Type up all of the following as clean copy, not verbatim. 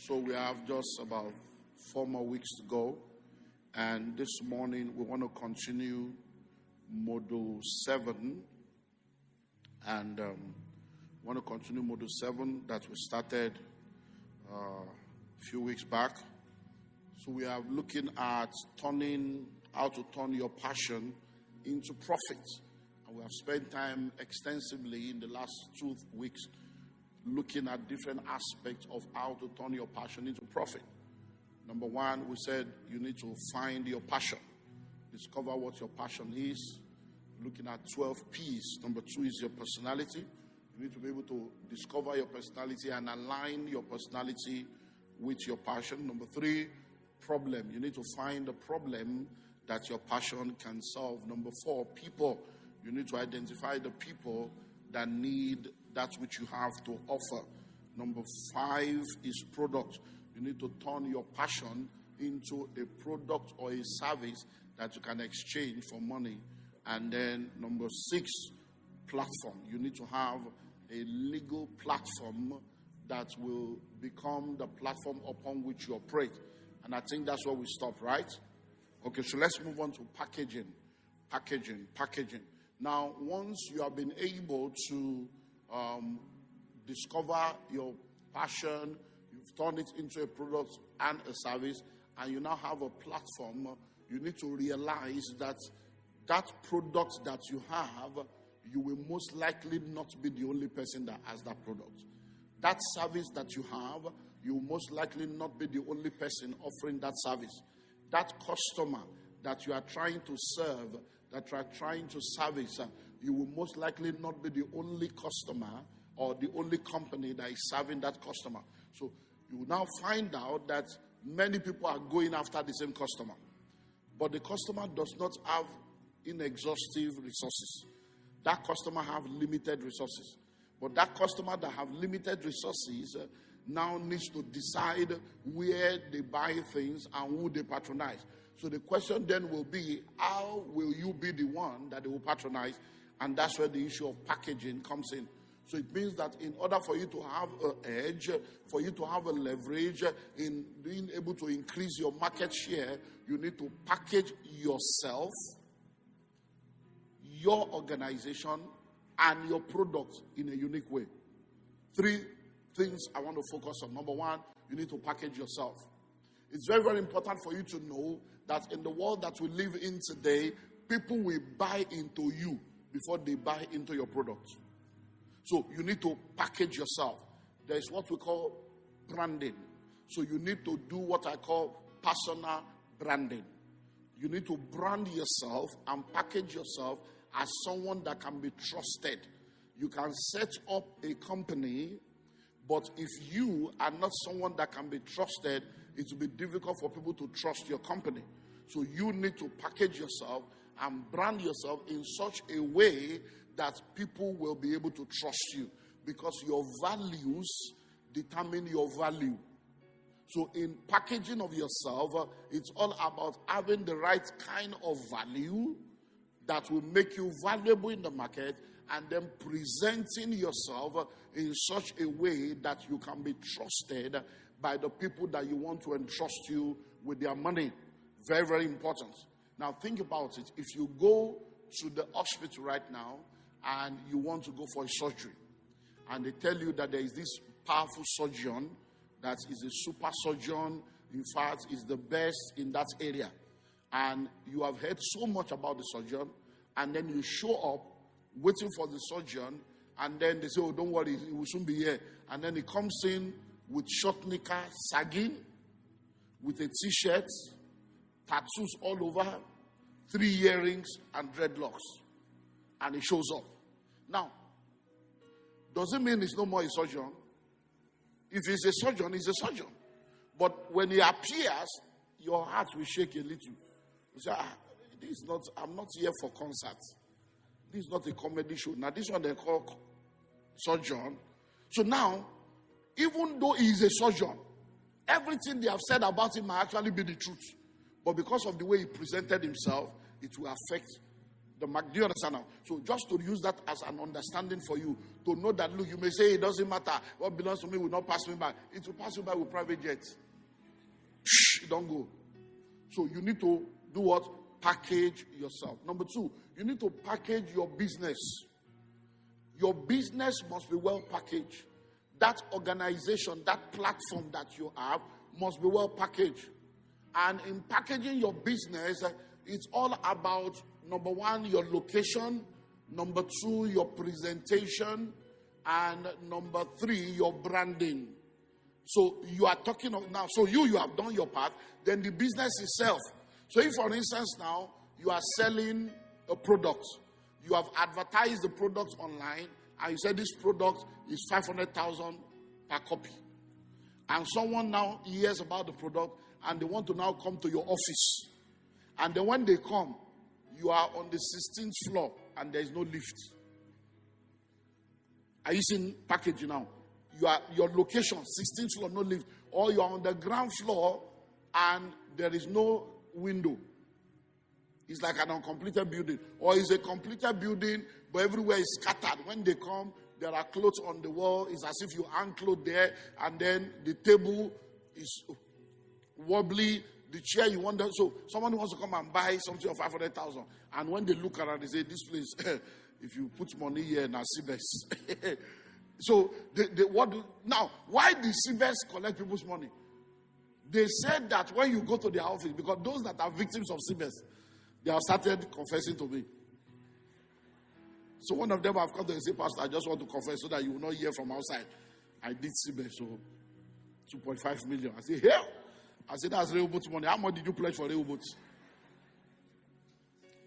So we have just about 4 more weeks to go. And this morning we want to continue Module 7. And want to continue Module 7 that we started a few weeks back. So we are looking at how to turn your passion into profit. And we have spent time extensively in the last 2 weeks looking at different aspects of how to turn your passion into profit. Number one, we said you need to find your passion. Discover what your passion is. Looking at 12 P's. Number 2 is your personality. You need to be able to discover your personality and align your personality with your passion. Number 3, problem. You need to find the problem that your passion can solve. Number 4, people. You need to identify the people that need that which you have to offer. Number 5 is product. You need to turn your passion into a product or a service that you can exchange for money. And then number 6, platform. You need to have a legal platform that will become the platform upon which you operate. And I think that's where we stop, right? Okay, so let's move on to packaging. Packaging. Now, once you have been able to discover your passion, you've turned it into a product and a service, and you now have a platform, you need to realize that that product that you have, you will most likely not be the only person that has that product. That service that you have, you will most likely not be the only person offering that service. That customer that you are trying to serve, that you are trying to service, you will most likely not be the only customer or the only company that is serving that customer. So you will now find out that many people are going after the same customer. But the customer does not have inexhaustive resources. That customer have limited resources. But that customer that have limited resources now needs to decide where they buy things and who they patronize. So the question then will be, how will you be the one that they will patronize? And that's where the issue of packaging comes in. So it means that in order for you to have an edge, for you to have a leverage in being able to increase your market share, you need to package yourself, your organization, and your product in a unique way. 3 things I want to focus on. Number 1, you need to package yourself. It's very, very important for you to know that in the world that we live in today, people will buy into you before they buy into your product. So you need to package yourself. There is what we call branding. So you need to do what I call personal branding. You need to brand yourself and package yourself as someone that can be trusted. You can set up a company, but if you are not someone that can be trusted, it will be difficult for people to trust your company. So you need to package yourself and brand yourself in such a way that people will be able to trust you, because your values determine your value. So in packaging of yourself, it's all about having the right kind of value that will make you valuable in the market, and then presenting yourself in such a way that you can be trusted by the people that you want to entrust you with their money. Very, very important. Now think about it. If you go to the hospital right now and you want to go for a surgery, and they tell you that there is this powerful surgeon that is a super surgeon, in fact, is the best in that area, and you have heard so much about the surgeon, and then you show up waiting for the surgeon, and then they say, oh, don't worry, he will soon be here. And then he comes in with short knicker sagging, with a t-shirt, tattoos all over, 3 earrings, and dreadlocks. And he shows up. Now, does it mean he's no more a surgeon? If he's a surgeon, he's a surgeon. But when he appears, your heart will shake a little. You say, I'm not here for concerts. This is not a comedy show. Now, this one they call surgeon. So now, even though he is a surgeon, everything they have said about him might actually be the truth. But because of the way he presented himself, it will affect Do you understand now? So just to use that as an understanding for you, to know that, look, you may say it doesn't matter. What belongs to me will not pass me by. It will pass you by with private jets. Don't go. So you need to do what? Package yourself. Number 2, you need to package your business. Your business must be well packaged. That organization, that platform that you have must be well packaged. And in packaging your business, it's all about, number 1, your location. Number 2, your presentation. And number 3, your branding. So you are talking of now. So you have done your part. Then the business itself. So if, for instance, now you are selling a product, you have advertised the product online, and you said this product is 500,000 per copy, and someone now hears about the product and they want to now come to your office, and then when they come, you are on the 16th floor and there is no lift. Are you seeing packaging now? You are your location, 16th floor, no lift, or you are on the ground floor and there is no window. It's like an uncompleted building, or it's a completed building but everywhere is scattered. When they come, there are clothes on the wall. It's as if you hang clothes there, and then the table is wobbly. The chair you want them, so someone wants to come and buy something of 500,000, and when they look around, they say, "This place, if you put money here, now CBS." So now? Why do CBS collect people's money? They said that when you go to their office, because those that are victims of CBS, they have started confessing to me. So one of them have come to and say, "Pastor, I just want to confess so that you will not hear from outside. I did CBS, so 2.5 million. I say, "Here." I said, "That's Rehoboth's money. How much did you pledge for Rehoboth?"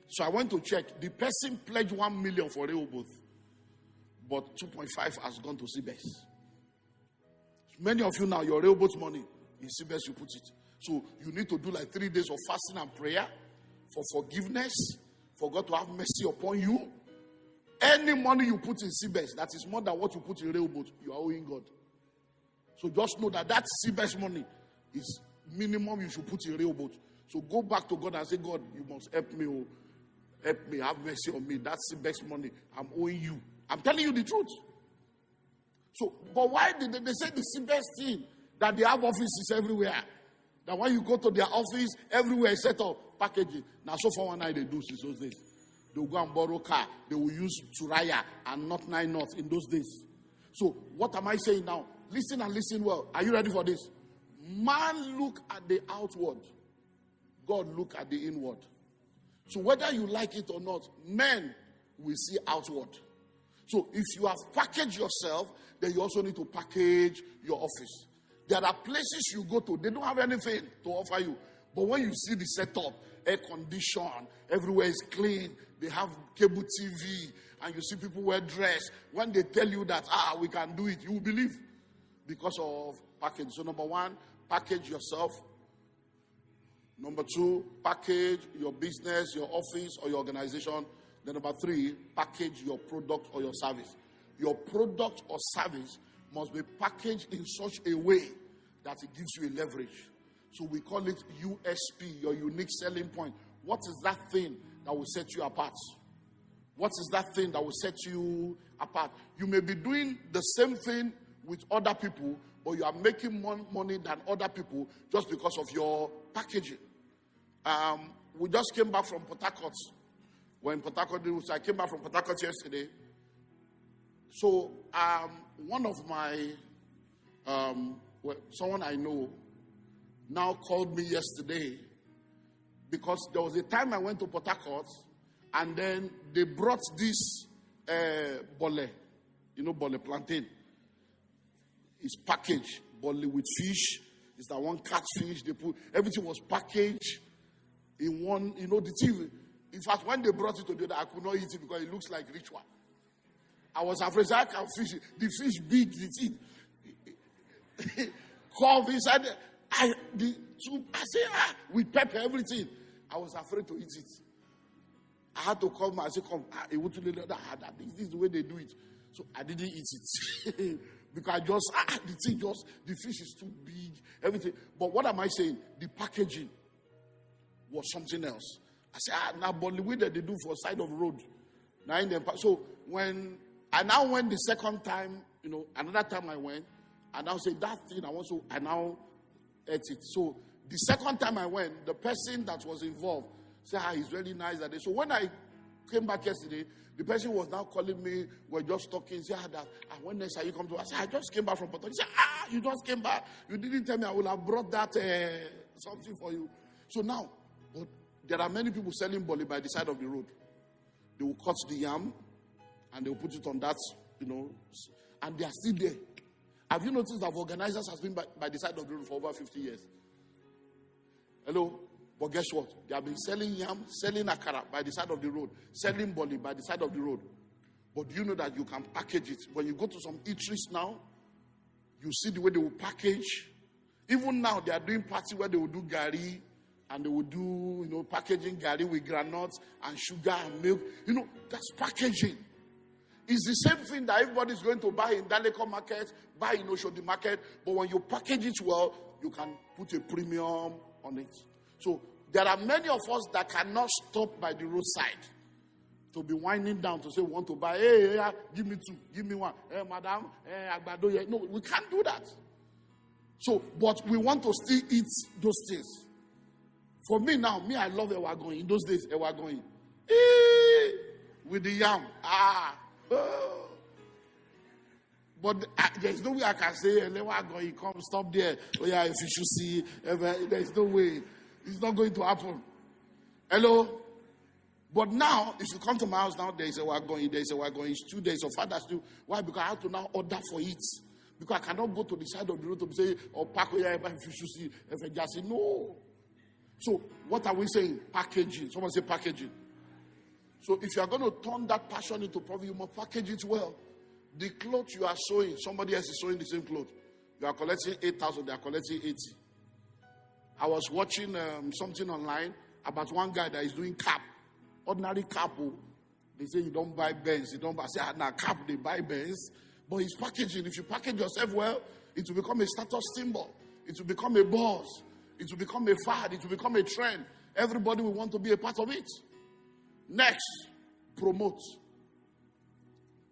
So I went to check. The person pledged 1 million for Rehoboth, but 2.5 has gone to CBS. Many of you now, your Rehoboth money, in CBS you put it. So you need to do like 3 days of fasting and prayer for forgiveness, for God to have mercy upon you. Any money you put in CBS that is more than what you put in Rehoboth, you are owing God. So just know that CBS money is minimum you should put in Rehoboth. So go back to God and say, "God, you must help me. Oh, help me, have mercy on me. That's CBS money. I'm owing you." I'm telling you the truth. So, but why did they say the CBS thing that they have offices everywhere? That when you go to their office, everywhere is set up packaging. Now, so for one night they do since those days. They will go and borrow car. They will use Turaya and not 9 knots in those days. So what am I saying now? Listen and listen well. Are you ready for this? Man look at the outward. God look at the inward. So whether you like it or not, men will see outward. So if you have packaged yourself, then you also need to package your office. There are places you go to, they don't have anything to offer you. But when you see the setup, air condition, everywhere is clean, they have cable TV, and you see people wear dress. When they tell you that, we can do it, you will believe because of package. So number 1, package yourself. Number 2, package your business, your office, or your organization. Then number 3, package your product or your service. Your product or service must be packaged in such a way that it gives you a leverage. So we call it USP, your unique selling point. What is that thing that will set you apart? What is that thing that will set you apart? You may be doing the same thing with other people, but you are making more money than other people just because of your packaging. We just came back from Port Harcourt. So I came back from Port Harcourt yesterday. So one of my, someone I know now called me yesterday because there was a time I went to Port Harcourt and then they brought this bole, bole plantain. It's packaged, bole with fish. It's that one catfish. They put everything was packaged in one, the thing. In fact, when they brought it to the other, I could not eat it because it looks like ritual. I was afraid I can fish it. The fish big, the teeth. Carve inside. I say, with pepper, everything. I was afraid to eat it. I had to call I said, "Come, this is the way they do it." So I didn't eat it. Because the fish is too big, everything. But what am I saying? The packaging was something else. I said, now Bollywood that they do for side of road. Now in the, so when I now went the second time, another time I went, I now say that thing I now ate it. So the second time I went, the person that was involved said, he's really nice that day. So when I came back yesterday, the person was now calling me, we're just talking, say, when next are you come to? I said, I just came back from Porto. He said, you just came back. You didn't tell me I would have brought that something for you. So now, but there are many people selling Bolly by the side of the road. They will cut the yam and they will put it on that, and they are still there. Have you noticed that organizers has been by the side of the road for over 50 years? Hello? But guess what? They have been selling yam, selling akara by the side of the road, selling Bolly by the side of the road. But do you know that you can package it? When you go to some eateries now, you see the way they will package. Even now, they are doing party where they will do gari, and they will do, packaging gari with granules and sugar and milk. That's packaging. It's the same thing that everybody is going to buy in Daleko market, buy in Oshodi market. But when you package it well, you can put a premium on it. So there are many of us that cannot stop by the roadside to be winding down to say we want to buy. Hey, give me two, give me one. Hey, madam, agbado. No, we can't do that. So, but we want to still eat those things. For me now, I love ewagoyin. In those days, ewagoyin. With the yam. But there's no way I can say, ewagoyin, come, stop there. Oh yeah, if you should see, there's no way. It's not going to happen. Hello? But now, if you come to my house now, there's a wagon, it's 2 days of Father's Day. Why? Because I have to now order for it. Because I cannot go to the side of the road to say, pack if you should see, if I just say, no. So, what are we saying? Packaging. Someone say packaging. So, if you are going to turn that passion into profit, you must package it well. The clothes you are sewing, somebody else is sewing the same clothes. You are collecting 8,000, they are collecting 80. I was watching something online about one guy that is doing cap. Ordinary cap. They say you don't buy Benz. You don't buy. I say, now cap, they buy Benz. But it's packaging. If you package yourself well, it will become a status symbol. It will become a buzz. It will become a fad. It will become a trend. Everybody will want to be a part of it. Next, promote.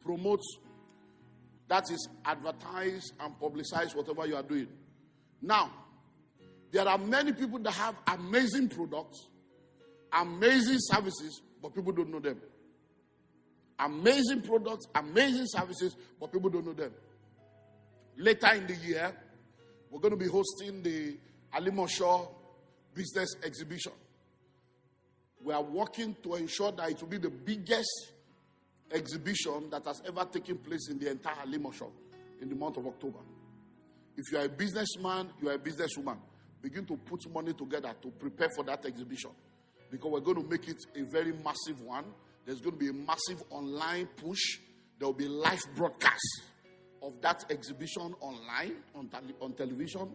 Promote. That is advertise and publicize whatever you are doing. Now, there are many people that have amazing products, amazing services, but people don't know them. Amazing products, amazing services, but people don't know them. Later in the year, we're going to be hosting the Alimosho Business Exhibition. We are working to ensure that it will be the biggest exhibition that has ever taken place in the entire Alimosho in the month of October. If you are a businessman, you are a businesswoman, begin to put money together to prepare for that exhibition. Because we're going to make it a very massive one. There's going to be a massive online push. There will be live broadcast of that exhibition online, on television.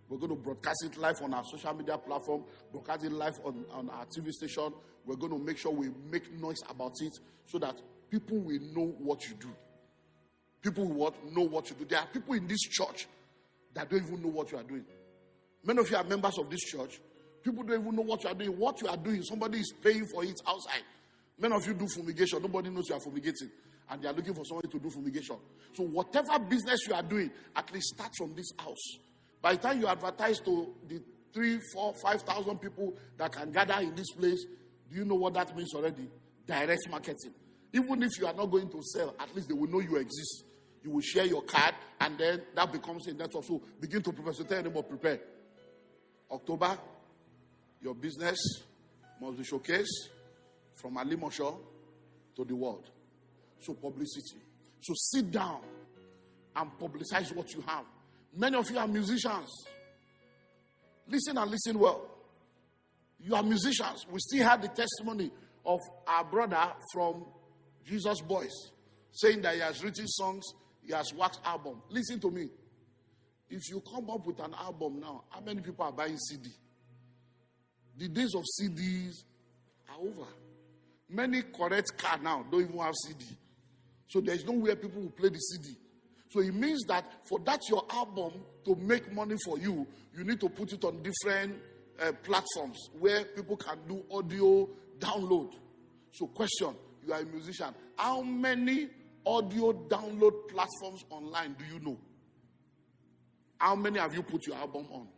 We're going to broadcast it live on our social media platform, broadcast it live on our TV station. We're going to make sure we make noise about it so that people will know what you do. People will know what you do. There are people in this church that don't even know what you are doing. Many of you are members of this church. People don't even know what you are doing. What you are doing, somebody is paying for it outside. Many of you do fumigation. Nobody knows you are fumigating. And they are looking for somebody to do fumigation. So whatever business you are doing, at least start from this house. By the time you advertise to the 3,000, 4,000, 5,000 people that can gather in this place, do you know what that means already? Direct marketing. Even if you are not going to sell, at least they will know you exist. You will share your card, and then that becomes a network. So begin to prepare. So tell them about prepare. October, your business must be showcased from Alimosho to the world. So publicity. So sit down and publicize what you have. Many of you are musicians. Listen and listen well. You are musicians. We still have the testimony of our brother from Jesus Boys saying that he has written songs, he has waxed album. Listen to me. If you come up with an album now, how many people are buying CD? The days of CDs are over. Many correct cars now don't even have CD. So there's nowhere people will play the CD. So it means that for that your album to make money for you, you need to put it on different platforms where people can do audio, Download. So question, you are a musician. How many audio download platforms online do you know? How many have you put your album on?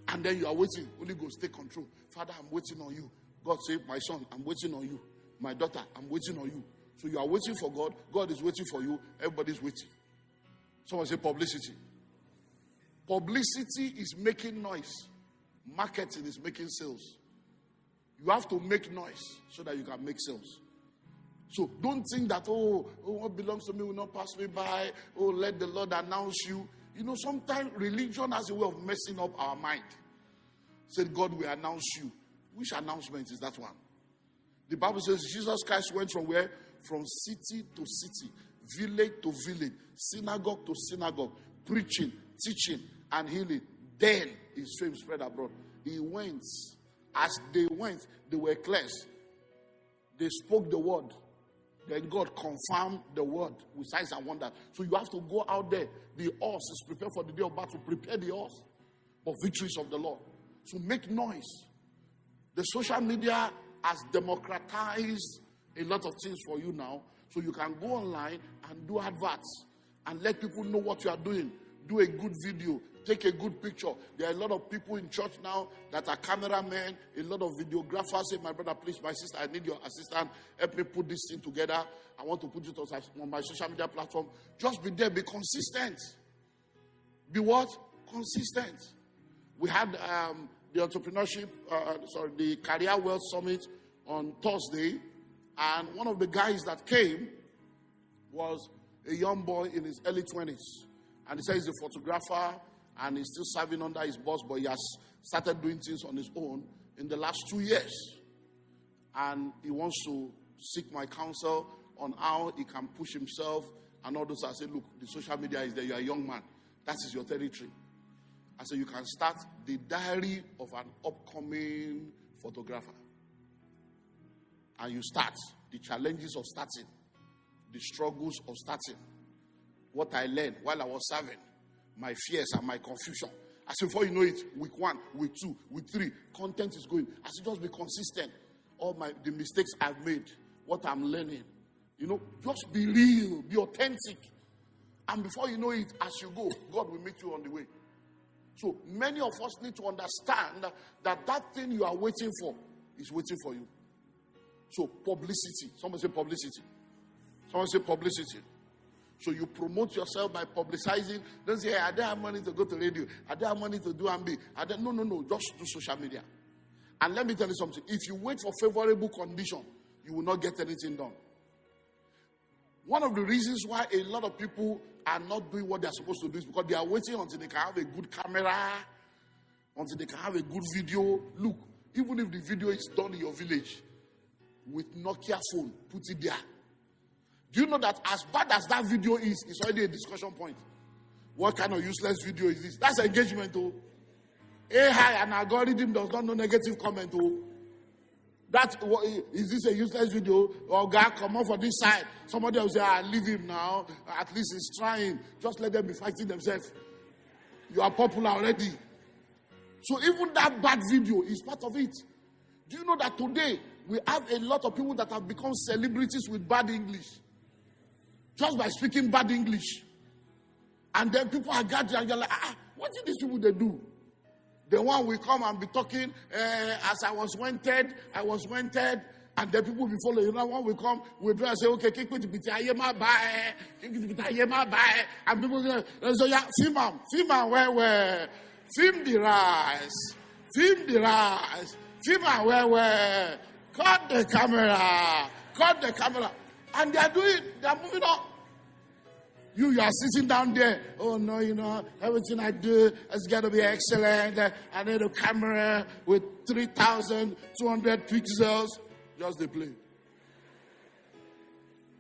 And then you are waiting. Holy Ghost, take control. Father, I'm waiting on you. God say, my son, I'm waiting on you. My daughter, I'm waiting on you. So you are waiting for God. God is waiting for you. Everybody's waiting. Someone say publicity. Publicity is making noise. Marketing is making sales. You have to make noise so that you can make sales. So don't think that, what belongs to me will not pass me by. Oh, let the Lord announce you. You know, sometimes religion has a way of messing up our mind. Said, God will announce you. Which announcement is that one? The Bible says Jesus Christ went from where? From city to city, village to village, synagogue to synagogue, preaching, teaching, and healing. Then his fame spread abroad. He went. As they went, they were cleansed. They spoke the word. Then God confirmed the word with signs and wonders. So you have to go out there. The horse is prepared for the day of battle. Prepare the horse for victories of the Lord. So make noise. The social media has democratized a lot of things for you now. So you can go online and do adverts and let people know what you are doing. Do a good video. Take a good picture. There are a lot of people in church now that are cameramen, a lot of videographers. Say, my brother, please, my sister, I need your assistance. Help me put this thing together. I want to put it on my social media platform. Just be there. Be consistent. Be what? Consistent. We had the entrepreneurship, the Career Wealth Summit on Thursday. And one of the guys that came was a young boy in his early 20s. And he says he's a photographer. And he's still serving under his boss, but he has started doing things on his own in the last 2 years. And he wants to seek my counsel on how he can push himself and all those. I said, look, the social media is there. You're a young man. That is your territory. I said, you can start the diary of an upcoming photographer. And you start the challenges of starting, the struggles of starting, what I learned while I was serving, my fears and my confusion. I said, before you know it, week 1, week 2, week 3, content is going. I said, just be consistent. All the mistakes I've made, what I'm learning. You know, just be real, be authentic. And before you know it, as you go, God will meet you on the way. So many of us need to understand that thing you are waiting for is waiting for you. So publicity. Someone say publicity. Someone say publicity. So you promote yourself by publicizing. Don't say, hey, I don't have money to go to radio. I don't have money to do MB. No. Just do social media. And let me tell you something. If you wait for favorable condition, you will not get anything done. One of the reasons why a lot of people are not doing what they are supposed to do is because they are waiting until they can have a good camera, until they can have a good video. Look, even if the video is done in your village with Nokia phone, put it there. Do you know that as bad as that video is, it's already a discussion point? What kind of useless video is this? That's engagement, oh. AI and algorithm does not know negative comment, oh. Is this a useless video? Or God, come on for this side. Somebody will say, leave him now. At least he's trying. Just let them be fighting themselves. You are popular already. So even that bad video is part of it. Do you know that today we have a lot of people that have become celebrities with bad English? Just by speaking bad English. And then people are gathering and you're like, what did these people they do? The one will come and be talking, as I was wanted. And then people will be following. You know, one will come, we'll try and say, okay, kick me to pity, and people will say, yeah, film where, film the rise, film where, cut the camera. And they are moving on. You are sitting down there. Oh, no, everything I do has got to be excellent. I need a camera with 3,200 pixels. Just the play.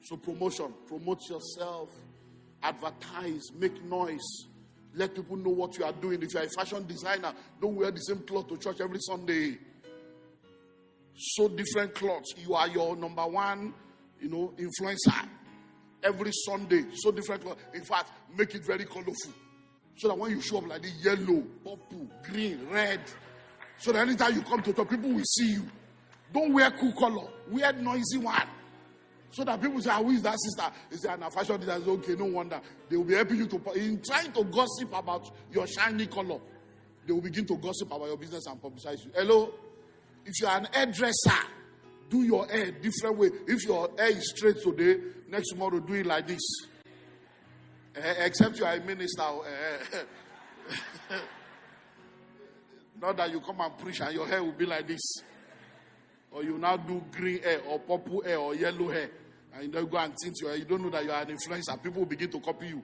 So promote yourself. Advertise, make noise. Let people know what you are doing. If you are a fashion designer, don't wear the same cloth to church every Sunday. So different clothes. You are your number one influencer. Every Sunday, so different. In fact, make it very colorful. So that when you show up like the yellow, purple, green, red, So that anytime you come to talk, people will see you. Don't wear cool color. Wear noisy one. So that people say, who is that sister? They say, a fashion designer. Okay, no wonder. They will be helping you to, in trying to gossip about your shiny color, they will begin to gossip about your business and publicize you. Hello? If you are an hairdresser, do your hair different way. If your hair is straight today, next tomorrow do it like this. Except you are a minister. Not that you come and preach and your hair will be like this. Or you now do green hair or purple hair or yellow hair. And you don't go and tint your hair. You don't know that you are an influencer. People will begin to copy you.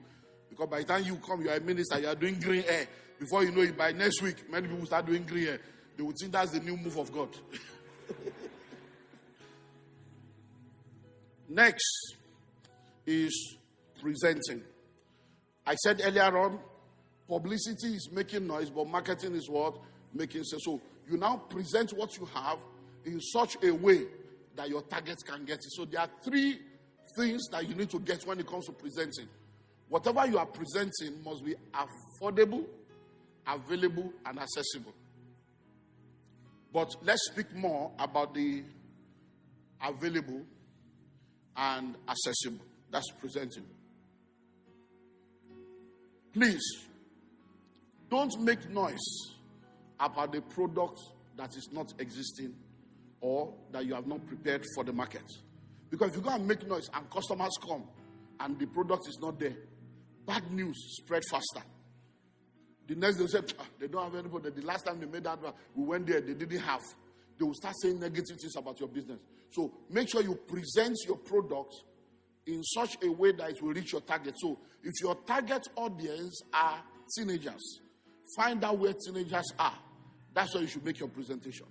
Because by the time you come, you are a minister, you are doing green hair. Before you know it, by next week, many people will start doing green hair. They will think that's the new move of God. Next is presenting. I said earlier on, publicity is making noise, but marketing is what? Making sense. So you now present what you have in such a way that your targets can get it. So there are three things that you need to get when it comes to presenting. Whatever you are presenting must be affordable, available, and accessible. But let's speak more about the available and accessible. That's presenting. Please, don't make noise about a product that is not existing or that you have not prepared for the market. Because if you go and make noise and customers come and the product is not there, bad news spread faster. The next day they say, they don't have anybody. The last time they made that, we went there, they didn't have. They will start saying negative things about your business. So make sure you present your product in such a way that it will reach your target. So if your target audience are teenagers, find out where teenagers are. That's where you should make your presentation.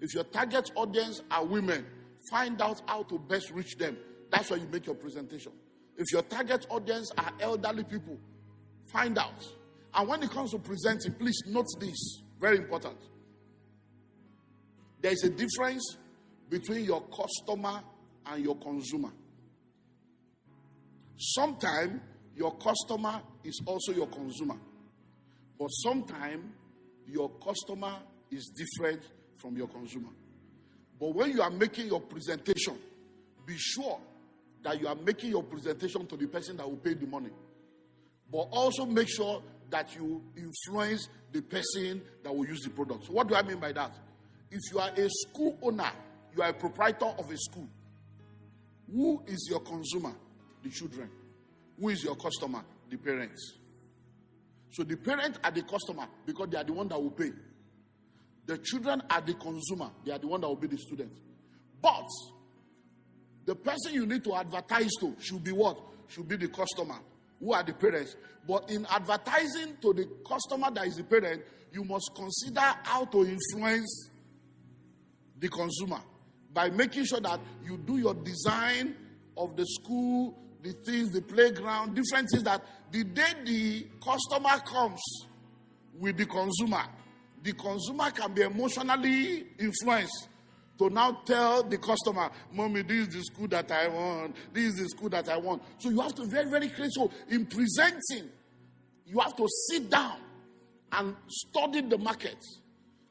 If your target audience are women, find out how to best reach them. That's where you make your presentation. If your target audience are elderly people, find out. And when it comes to presenting, please note this. Very important. There is a difference between your customer and your consumer. Sometimes your customer is also your consumer. But sometimes your customer is different from your consumer. But when you are making your presentation, be sure that you are making your presentation to the person that will pay the money. But also make sure that you influence the person that will use the product. So what do I mean by that? If you are a school owner, you are a proprietor of a school, who is your consumer? The children. Who is your customer? The parents. So the parents are the customer because they are the one that will pay. The children are the consumer. They are the one that will be the student. But the person you need to advertise to should be what? Should be the customer. Who are the parents? But in advertising to the customer that is the parent, you must consider how to influence the consumer by making sure that you do your design of the school, the things, the playground, different things that the day the customer comes with the consumer can be emotionally influenced to now tell the customer, Mommy, this is the school that I want. This is the school that I want. So you have to be very, very clear. So in presenting, you have to sit down and study the market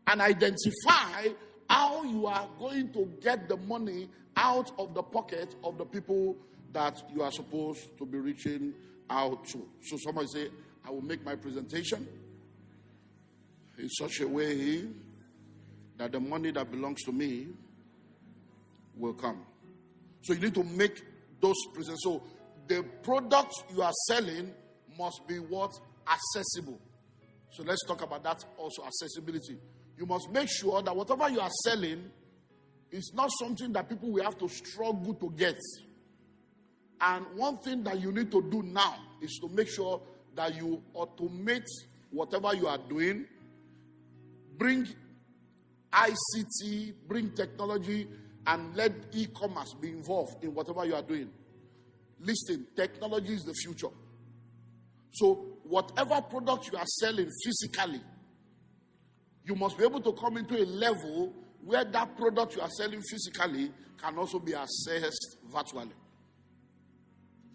and identify how you are going to get the money out of the pocket of the people that you are supposed to be reaching out to. So somebody say, I will make my presentation in such a way that the money that belongs to me will come. So you need to make those presents. So the product you are selling must be what? Accessible. So let's talk about that also, accessibility. You must make sure that whatever you are selling is not something that people will have to struggle to get. And one thing that you need to do now is to make sure that you automate whatever you are doing, bring ICT, bring technology, and let e-commerce be involved in whatever you are doing. Listen, technology is the future. So whatever product you are selling physically, you must be able to come into a level where that product you are selling physically can also be accessed virtually.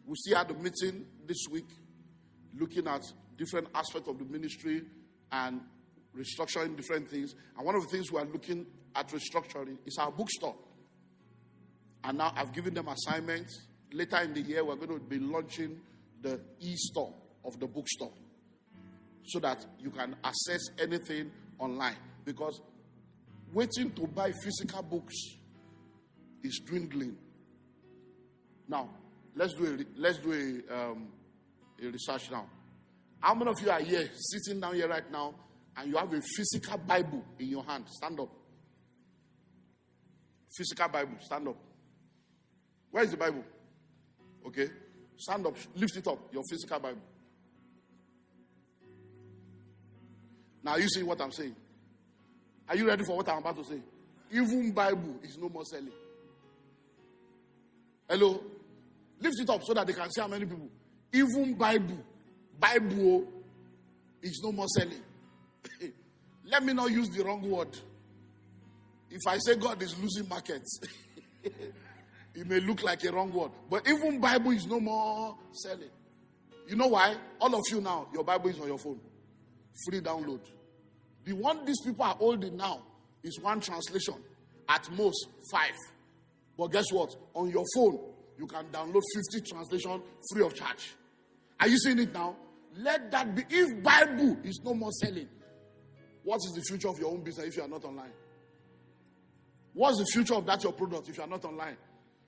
We see at the meeting this week, looking at different aspects of the ministry and restructuring different things. And one of the things we are looking at restructuring is our bookstore. And now I've given them assignments. Later in the year, we're going to be launching the e-store of the bookstore so that you can access anything online. Because waiting to buy physical books is dwindling. Now, let's do a research now. How many of you are here, sitting down here right now, and you have a physical Bible in your hand? Stand up. Physical Bible, stand up. Where is the Bible? Okay. Stand up, lift it up, your physical Bible. Now, you see what I'm saying? Are you ready for what I'm about to say? Even Bible is no more selling. Hello? Lift it up so that they can see how many people. Even Bible is no more selling. Let me not use the wrong word. If I say God is losing markets, it may look like a wrong word. But even Bible is no more selling. You know why? All of you now, your Bible is on your phone. Free download. The one these people are holding now is one translation. At most, 5. But guess what? On your phone, you can download 50 translations free of charge. Are you seeing it now? Let that be. If Bible is no more selling, what is the future of your own business if you are not online? What's the future of that your product if you are not online?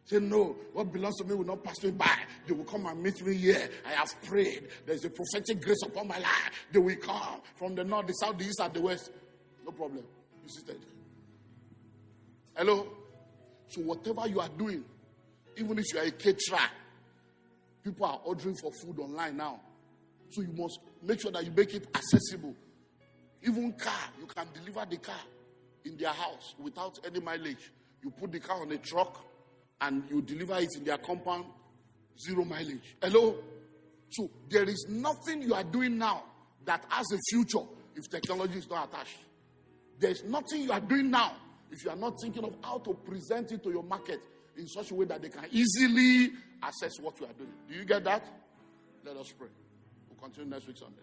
Say, no, what belongs to me will not pass me by. They will come and meet me here. I have prayed. There's a prophetic grace upon my life. They will come from the north, the south, the east, and the west. No problem. You seated. Hello? So whatever you are doing, even if you are a caterer, people are ordering for food online now. So you must make sure that you make it accessible. Even car, you can deliver the car in their house without any mileage. You put the car on a truck and you deliver it in their compound, 0 mileage. Hello? So there is nothing you are doing now that has a future if technology is not attached. There is nothing you are doing now if you are not thinking of how to present it to your market in such a way that they can easily assess what you are doing. Do you get that? Let us pray. We'll continue next week Sunday.